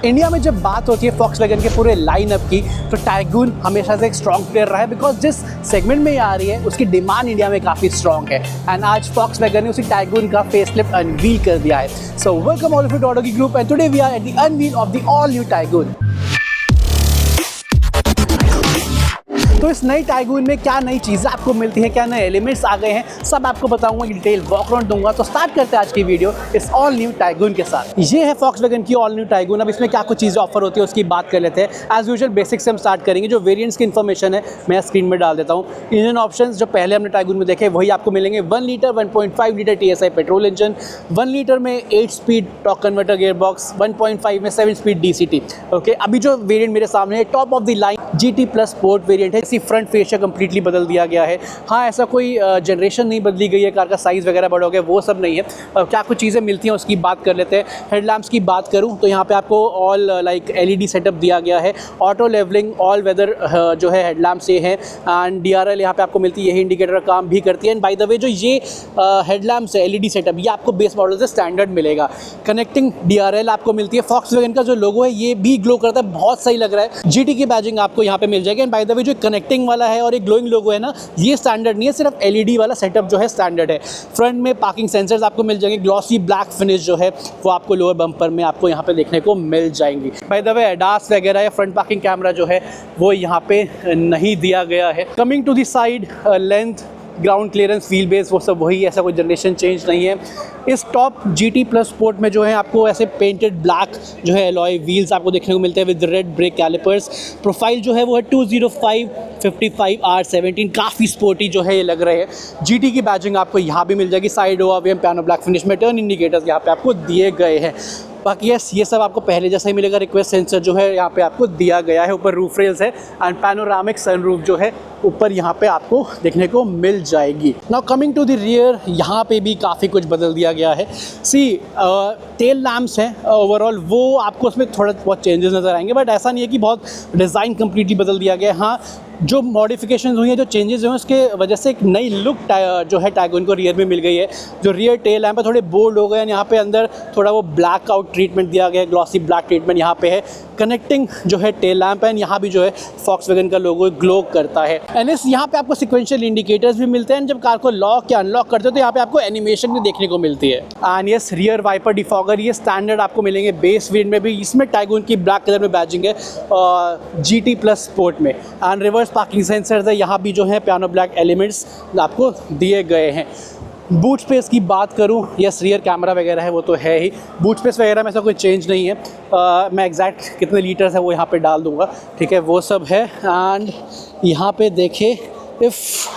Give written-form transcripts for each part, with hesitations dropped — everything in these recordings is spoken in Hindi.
इंडिया में जब बात होती है फॉक्सवैगन के पूरे लाइनअप की, तो टाइगून हमेशा से एक स्ट्रॉन्ग प्लेयर रहा है, बिकॉज जिस सेगमेंट में ये आ रही है उसकी डिमांड इंडिया में काफ़ी स्ट्रॉन्ग है। एंड आज फॉक्सवैगन ने उसी टाइगून का फेसलिफ्ट अनवील कर दिया है। So welcome all of you to auto की group and today we are at the unveil of the all new Taigun. तो इस नई टाइगून में क्या नई चीज़ें आपको मिलती हैं, क्या नए एलिमेंट्स आ गए हैं, सब आपको बताऊंगा, डिटेल वॉकअराउंड दूंगा। तो स्टार्ट करते हैं आज की वीडियो इस ऑल न्यू टाइगून के साथ। ये है फॉक्सवैगन की ऑल न्यू टाइगून। अब इसमें क्या कुछ चीज़ें ऑफर होती है उसकी बात कर लेते हैं। एज यूजुअल बेसिक से हम स्टार्ट करेंगे। जो वेरिएंट्स की इन्फॉर्मेशन है मैं स्क्रीन में डाल देता हूँ। इंजन ऑप्शन जो पहले हमने टाइगून में देखे वही आपको मिलेंगे। 1 litre 1.5 litre TSI petrol engine, 1 litre में 8 speed torque converter gear box, 1.5 में 7 स्पीड DCT। ओके, अभी जो वेरिएंट मेरे सामने है top of the line GT plus sport variant है। इसी फ्रंट फेस कंप्लीटली बदल दिया गया है। हाँ, ऐसा कोई जनरेशन नहीं बदली गई है, कार का साइज़ वगैरह बड़ा हो गया, वो सब नहीं है। क्या कुछ चीज़ें मिलती हैं उसकी बात कर लेते हैं। हेडलैम्प्स की बात करूँ तो यहाँ पे आपको ऑल लाइक LED सेटअप दिया गया है। ऑटो लेवलिंग ऑल वेदर जो है हेडलैम्प्स ये हैं। एंड DRL यहाँ पे आपको मिलती है, यही इंडिकेटर का काम भी करती है। एंड बाय द वे जो ये हेडलैम्प्स है LED सेटअप, ये आपको बेस मॉडल से स्टैंडर्ड मिलेगा। कनेक्टिंग DRL आपको मिलती है। फॉक्सवैगन का जो लोगो है ये भी ग्लो करता है, बहुत सही लग रहा है। GT की बैजिंग आपको यहाँ पे मिल जाएगी। एंड बाय द वे जो कनेक्टिंग वाला है और एक ग्लोइंग लोगो है ना, ये स्टैंडर्ड नहीं है, सिर्फ LED वाला सेटअप जो है स्टैंडर्ड है। फ्रंट में पार्किंग सेंसर्स आपको मिल जाएंगे। ग्लॉसी ब्लैक फिनिश जो है वो आपको लोअर बम्पर में आपको यहाँ पे देखने को मिल जाएंगी। बाय द वे ADAS वगैरह या फ्रंट पार्किंग कैमरा जो है वो यहाँ पे नहीं दिया गया है। Coming to the side length, ground clearance, wheel base, वो सब वही, ऐसा कोई जनरेशन चेंज नहीं है। इस टॉप GT प्लस स्पोर्ट में जो है आपको ऐसे पेंटेड ब्लैक जो है एलॉय व्हील्स आपको देखने को मिलते हैं with red brake calipers. Profile जो है वो है 205/55R17, काफ़ी स्पोर्टी जो है ये लग रहे हैं। GT की बैजिंग आपको यहाँ भी मिल जाएगी। Side ORVM piano black finish में, टर्न इंडिकेटर्स यहाँ पे आपको दिए गए हैं। बाकी यस, ये सब आपको पहले जैसा ही मिलेगा। रिक्वेस्ट सेंसर जो है यहाँ पे आपको दिया गया है। ऊपर रूफ रेल्स है एंड पैनोरामिक सनरूफ जो है ऊपर यहाँ पे आपको देखने को मिल जाएगी। Now coming to the rear, यहाँ पे भी काफ़ी कुछ बदल दिया गया है। सी टेल लैम्प्स हैं ओवरऑल, वो आपको उसमें थोड़ा बहुत चेंजेस नज़र आएंगे, बट ऐसा नहीं है कि बहुत डिज़ाइन कम्प्लीटली बदल दिया गया है। हाँ, जो मॉडिफिकेशन हुई है, जो चेंजेस हुए हैं, उसके वजह से एक नई लुक जो है टाइगून को रियर में मिल गई है। जो रियर टेल लैम्प है थोड़े बोल्ड हो गए हैं। यहाँ पे अंदर थोड़ा वो ब्लैक आउट ट्रीटमेंट दिया गया है, ग्लॉसी ब्लैक ट्रीटमेंट यहाँ पे है। कनेक्टिंग जो है टेल लैम्प है, यहाँ भी जो है फॉक्सवैगन का लोगो ग्लो करता है। एंड यहाँ पे आपको सिक्वेंशियल इंडिकेटर्स भी मिलते हैं। जब कार को लॉक या अनलॉक करते हो तो यहाँ पे आपको एनिमेशन भी देखने को मिलती है। And yes, rear wiper defogger ये स्टैंडर्ड आपको मिलेंगे बेस वेरिएंट में भी। इसमें टाइगून की ब्लैक कलर में बैजिंग है GT प्लस स्पोर्ट में। एंड रिवर्स पार्किंग सेंसर्स है, यहाँ भी जो है पियानो ब्लैक एलिमेंट्स आपको दिए गए हैं। बूट स्पेस की बात करूँ, यस रियर कैमरा वगैरह है वो तो है ही। बूट स्पेस वगैरह में ऐसा कोई चेंज नहीं है। मैं एग्जैक्ट कितने लीटर्स है वो यहाँ पे डाल दूँगा, ठीक है, वो सब है। एंड यहाँ पे देखे इफ़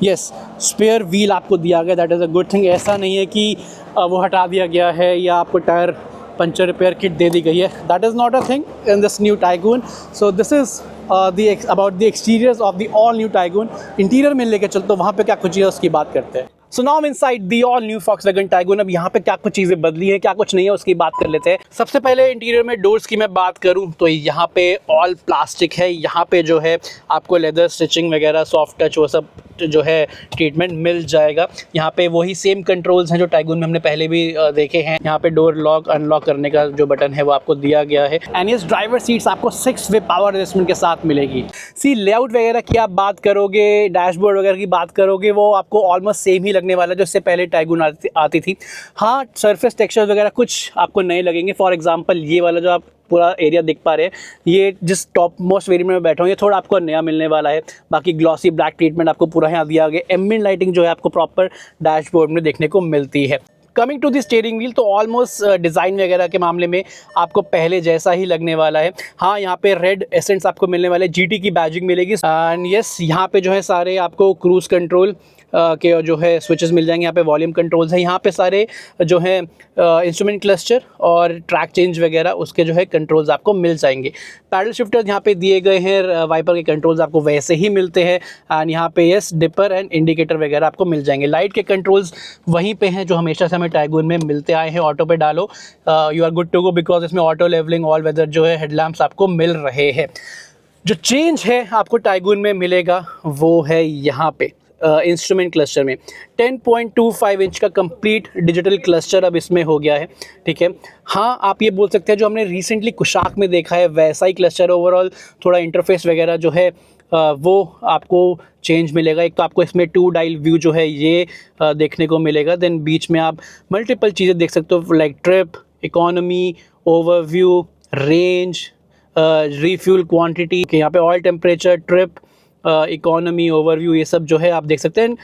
यस स्पेयर व्हील आपको दिया गया, that is a good thing. ऐसा नहीं है कि वो हटा दिया गया है या आपको टायर पंचर रिपेयर किट दे दी गई है। That is not a thing in this new tycoon. So this is about the exteriors of the all new tycoon. Interior में लेके चलते वहाँ पे क्या कुछ है उसकी बात करते हैं। So now inside the all new Volkswagen tycoon. अब यहाँ पे क्या कुछ चीज़ें बदली हैं, क्या कुछ नहीं है, उसकी बात कर लेते हैं। सबसे पहले इंटीरियर में डोर्स की मैं बात करूँ तो यहाँ पे ऑल प्लास्टिक है। यहाँ पे जो है आपको लेदर स्टिचिंग वगैरह, सॉफ्ट टच, वो सब जो है ट्रीटमेंट मिल जाएगा। यहाँ पे वही सेम कंट्रोल्स हैं जो टाइगून में हमने पहले भी देखे हैं। यहाँ पे डोर लॉक अनलॉक करने का जो बटन है वो आपको दिया गया है। एंड इस ड्राइवर सीट्स आपको 6 वे पावर एडजस्टमेंट के साथ मिलेगी। सी लेआउट वगैरह की आप बात करोगे, डैशबोर्ड वगैरह की बात करोगे, वो आपको ऑलमोस्ट सेम ही लगने वाला है जो इससे पहले टाइगून आती थी। हाँ, सरफेस टेक्सचर वगैरह कुछ आपको नए लगेंगे। फॉर एग्जाम्पल ये वाला जो आप पूरा एरिया दिख पा रहे हैं, ये जिस टॉप मोस्ट वेरिएंट में बैठा हूँ, ये थोड़ा आपको नया मिलने वाला है। बाकी ग्लॉसी ब्लैक ट्रीटमेंट आपको पूरा यहाँ दिया गया। एम्बिएंट लाइटिंग जो है आपको प्रॉपर डैशबोर्ड में देखने को मिलती है। Coming to the steering wheel, तो ऑलमोस्ट डिज़ाइन वगैरह के मामले में आपको पहले जैसा ही लगने वाला है। हाँ, यहाँ पे रेड एसेंट्स आपको मिलने वाले, GT की बैजिंग मिलेगी। एंड यस, यहाँ पे जो है सारे आपको क्रूज़ कंट्रोल के जो है स्विचेस मिल जाएंगे। यहाँ पे वॉल्यूम कंट्रोल्स हैं। यहाँ पे सारे जो है इंस्ट्रूमेंट क्लस्टर और ट्रैक चेंज वगैरह उसके जो है कंट्रोल्स आपको मिल जाएंगे। पैडल शिफ्टर्स यहाँ पे दिए गए हैं। वाइपर के कंट्रोल्स आपको वैसे ही मिलते हैं। एंड यहाँ पे यस डिपर एंड इंडिकेटर वगैरह आपको मिल जाएंगे। लाइट के कंट्रोल्स वहीं पे हैं जो हमेशा से हमें टाइगून में मिलते आए हैं। ऑटो पे डालो, you are good to go, because इसमें ऑटो लेवलिंग ऑल वेदर जो है हेडलैम्प्स आपको मिल रहे हैं। जो चेंज है आपको टाइगून में मिलेगा वो है यहाँ पे। इंस्ट्रूमेंट क्लस्टर में 10.25 इंच का कंप्लीट डिजिटल क्लस्टर अब इसमें हो गया है, ठीक है। हाँ, आप ये बोल सकते हैं जो हमने रिसेंटली कुशाक में देखा है वैसा ही क्लस्टर, ओवरऑल थोड़ा इंटरफेस वगैरह जो है वो आपको चेंज मिलेगा। एक तो आपको इसमें 2 डायल व्यू जो है ये देखने को मिलेगा, देन बीच में आप मल्टीपल चीज़ें देख सकते हो like trip, economy, overview, range, refuel quantity, यहाँ पे oil temperature, trip, economy, overview, ये सब जो है आप देख सकते हैं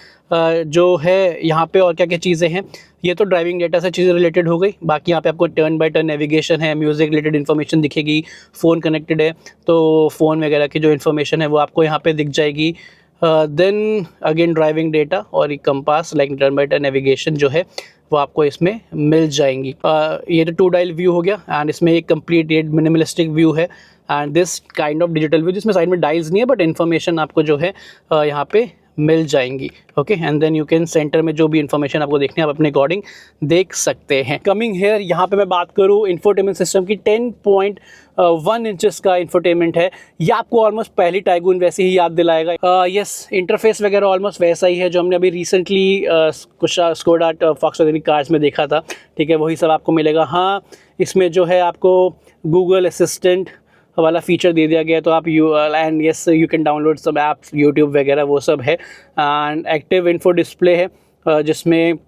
जो है यहाँ पे। और क्या क्या चीज़ें हैं, ये तो ड्राइविंग डेटा से चीज़ें रिलेटेड हो गई। बाकी यहाँ पे आपको टर्न बाय टर्न नेविगेशन है, म्यूज़िक रिलेटेड इन्फॉर्मेशन दिखेगी, फ़ोन कनेक्टेड है तो फ़ोन वगैरह की जो इन्फॉर्मेशन है वो आपको यहाँ पे दिख जाएगी। देन अगेन ड्राइविंग डेटा और एक compass like turn by turn navigation जो है वो आपको इसमें मिल जाएंगी। ये तो 2 डायल व्यू हो गया एंड इसमें एक कंप्लीट मिनिमलिस्टिक व्यू है and this kind of digital view जिसमें साइड में डायल्स नहीं है बट इन्फॉर्मेशन आपको जो है यहाँ पे मिल जाएंगी। Okay, and then you can centre में जो भी इन्फॉर्मेशन आपको देखनी है आप अपने अकॉर्डिंग देख सकते हैं। कमिंग हेयर, यहाँ पे मैं बात करूँ इंफोटेनमेंट सिस्टम की, 10.1 इंचेस का इंफोटेनमेंट है। ये आपको ऑलमोस्ट पहली टाइगून वैसे ही याद दिलाएगा। यस, इंटरफेस वगैरह ऑलमोस्ट वैसा ही है जो हमने अभी रिसेंटली कुछ स्कोडा फॉक्सवैगन कार्स में देखा था, ठीक है, वही सब आपको मिलेगा। हाँ, इसमें जो है आपको गूगल असिस्टेंट वाला फीचर दे दिया गया, तो आप and yes you can download सब ऐप्स, यूट्यूब वगैरह वो सब है। एंड एक्टिव इन्फो डिस्प्ले है जिसमें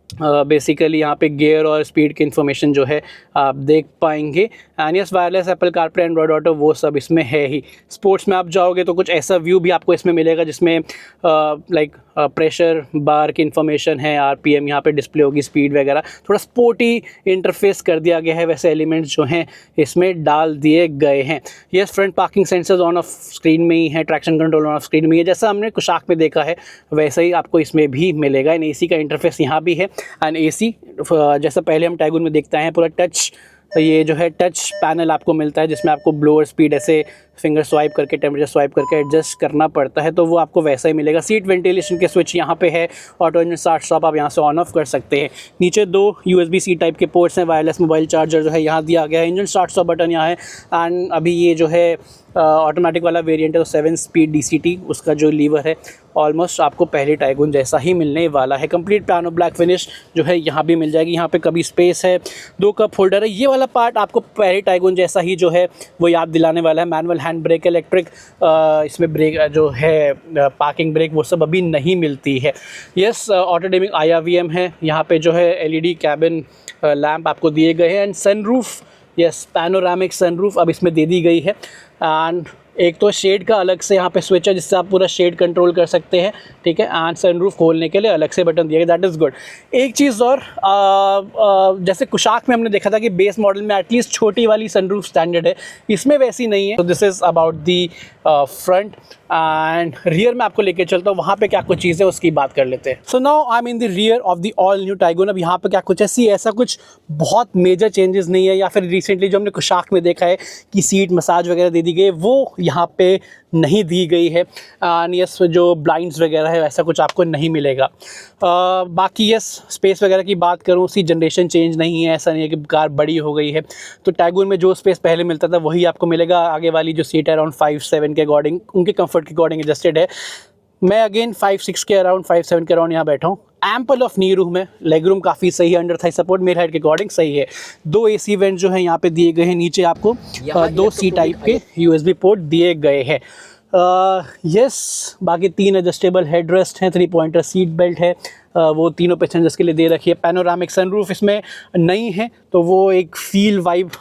बेसिकली यहाँ पे गियर और स्पीड की इन्फॉर्मेशन जो है आप देख पाएंगे। And yes, wireless Apple CarPlay, Android auto वो सब इसमें है ही। स्पोर्ट्स में आप जाओगे तो कुछ ऐसा व्यू भी आपको इसमें मिलेगा जिसमें लाइक प्रेशर बार की इन्फॉर्मेशन है, आरपीएम यहाँ पे डिस्प्ले होगी, स्पीड वगैरह, थोड़ा स्पोर्टी इंटरफेस कर दिया गया है, वैसे एलिमेंट्स जो हैं इसमें डाल दिए गए हैं। Yes, front parking sensors on off screen में ही है, traction control on off screen में ही है, जैसा हमने कुशाक में देखा है वैसा ही आपको इसमें भी मिलेगा। एंड एसी का इंटरफेस यहाँ भी है एंड एसी जैसा पहले हम टाइगून में देखते हैं पूरा टच, ये जो है टच पैनल आपको मिलता है जिसमें आपको ब्लोअर स्पीड ऐसे फिंगर स्वाइप करके, टेम्परेचर स्वाइप करके एडजस्ट करना पड़ता है, तो वो आपको वैसा ही मिलेगा। सीट वेंटिलेशन के स्विच यहाँ पे है, ऑटो इंजन स्टार्ट स्टॉप आप यहाँ से ऑन ऑफ कर सकते हैं। नीचे 2 USB-C टाइप के पोर्ट्स हैं, वायरलेस मोबाइल चार्जर जो है यहाँ दिया गया है, इंजन स्टार्ट स्टॉप बटन यहाँ है। एंड अभी ये जो है ऑटोमेटिक वाला वेरिएंट है तो 7 स्पीड DCT उसका जो लीवर है ऑलमोस्ट आपको पहले टाइगून जैसा ही मिलने वाला है। कंप्लीट पियानो ब्लैक फिनिश जो है यहाँ भी मिल जाएगी। यहाँ पे कभी स्पेस है, 2 कप होल्डर है, ये वाला पार्ट आपको पहले टाइगून जैसा ही जो है वो याद दिलाने वाला है। मैनुअल हैंड ब्रेक, इलेक्ट्रिक इसमें ब्रेक जो है पार्किंग ब्रेक वो सब अभी नहीं मिलती है। यस, ऑटो डिमिंग IRVM है, यहाँ पे जो है LED कैबिन लैम्प आपको दिए गए हैं and sunroof, yes panoramic sunroof अब इसमें दे दी गई है। एंड एक तो शेड का अलग से यहाँ पे स्विच है जिससे आप पूरा शेड कंट्रोल कर सकते हैं, ठीक है, एंड सनरूफ खोलने के लिए अलग से बटन दिया गया, दैट इज़ गुड। एक चीज़ और, जैसे कुशाक में हमने देखा था कि बेस मॉडल में एटलीस्ट छोटी वाली सनरूफ स्टैंडर्ड है, इसमें वैसी नहीं है। तो this is about the front end rear में आपको लेके चलता हूँ, वहाँ पे क्या कुछ चीज़ें उसकी बात कर लेते हैं। So now I am in the rear of the all new tycoon. अब यहाँ पे क्या कुछ ऐसा कुछ बहुत मेजर चेंजेस नहीं है, या फिर रिसेंटली जो हमने कुशाक में देखा है कि सीट मसाज वगैरह दे दी गई है वो यहाँ पे नहीं दी गई है। एंड यस, जो ब्लाइंड्स वगैरह है वैसा कुछ आपको नहीं मिलेगा। बाकी यस, स्पेस वगैरह की बात करूँ, उसकी जनरेशन चेंज नहीं है, ऐसा नहीं है कि कार बड़ी हो गई है, तो टाइगून में जो स्पेस पहले मिलता था वही आपको मिलेगा। आगे वाली जो सीट है अराउंड 5-7 के अकॉर्डिंग, उनके कंफर्ट के अकॉर्डिंग एडजस्टेड है। मैं अगेन 5-6 के अराउंड, 5-7 के अराउंड यहाँ बैठा हूँ। एम्पल ऑफ नी रूम है, लेग रूम काफ़ी सही है, अंडर थाई सपोर्ट मेरे हाइट के अकॉर्डिंग सही है। 2 AC वेंट जो है यहाँ पे दिए गए हैं, नीचे आपको 2 C टाइप के USB पोर्ट दिए गए हैं। यस, बाकी 3 एडजस्टेबल हेडरेस्ट हैं, 3 पॉइंटर सीट बेल्ट है, वो तीनों पैसेंजर्स के लिए दे रखी है। पैनोरामिक सनरूफ इसमें नहीं है तो वो एक फील वाइब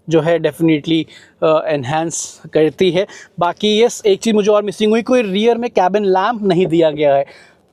जो है डेफिनेटली एनहांस करती है। बाकी यस, एक चीज़ मुझे और मिसिंग हुई, कोई रियर में कैबिन लैम्प नहीं दिया गया है,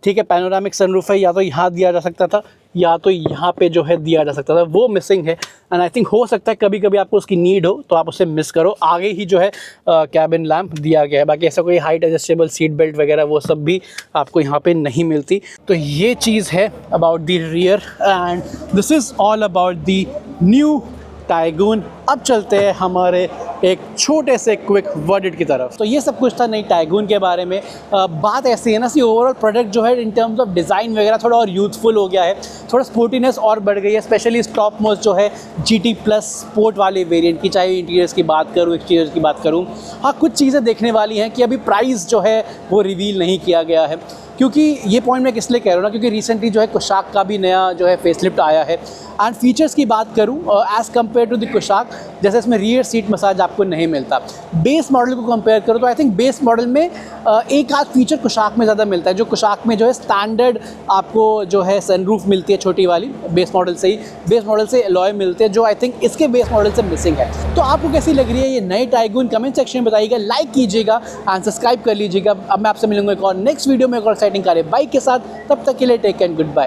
ठीक है। पैनोरामिक सनरूफ है, या तो यहाँ दिया जा सकता था या तो यहाँ पे जो है दिया जा सकता था, वो मिसिंग है। एंड आई थिंक हो सकता है कभी कभी आपको उसकी नीड हो तो आप उसे मिस करो, आगे ही जो है कैबिन लैम्प दिया गया है। बाकी ऐसा कोई हाइट एडजस्टेबल सीट बेल्ट वगैरह वो सब भी आपको यहाँ पे नहीं मिलती। तो ये चीज़ है about the rear and this is all about the new tycoon. अब चलते हैं हमारे एक छोटे से क्विक वर्डिट की तरफ। तो ये सब कुछ था नई टाइगून के बारे में। बात ऐसी है ना कि ओवरऑल प्रोडक्ट जो है इन टर्म्स ऑफ डिज़ाइन वगैरह थोड़ा और यूथफुल हो गया है, थोड़ा स्पोर्टीनेस और बढ़ गई है, स्पेशली इस टॉप मोस्ट जो है GT प्लस स्पोर्ट वाले वेरिएंट की। चाहे इंटीरियर्स की बात करूँ, एक्सटीरियर्स की बात करूँ, हाँ कुछ चीज़ें देखने वाली हैं कि अभी प्राइस जो है वो रिवील नहीं किया गया है। क्योंकि ये पॉइंट मैं किस लिए कह रहा हूँ ना, क्योंकि रिसेंटली जो है कुशाक का भी नया जो है फेसलिफ्ट आया है। एंड फीचर्स की बात करूँ as compare to the Kushaq, जैसे इसमें रियर सीट मसाज आपको नहीं मिलता। बेस मॉडल को कंपेयर करो तो आई थिंक बेस मॉडल में एक आध फीचर कुशाक में ज़्यादा मिलता है। जो कुशाक में जो है स्टैंडर्ड आपको जो है सनरूफ मिलती है छोटी वाली, बेस मॉडल से अलॉय मिलते हैं, जो आई थिंक इसके बेस मॉडल से मिसिंग है। तो आपको कैसी लग रही है ये नई टाइगून, कमेंट सेक्शन में बताइएगा, लाइक कीजिएगा एंड सब्सक्राइब कर लीजिएगा। अब मैं आपसे मिलूंगा एक और नेक्स्ट वीडियो में एक और एक्साइटिंग कार बाइक के साथ। तब तक के लिए take care and good bye.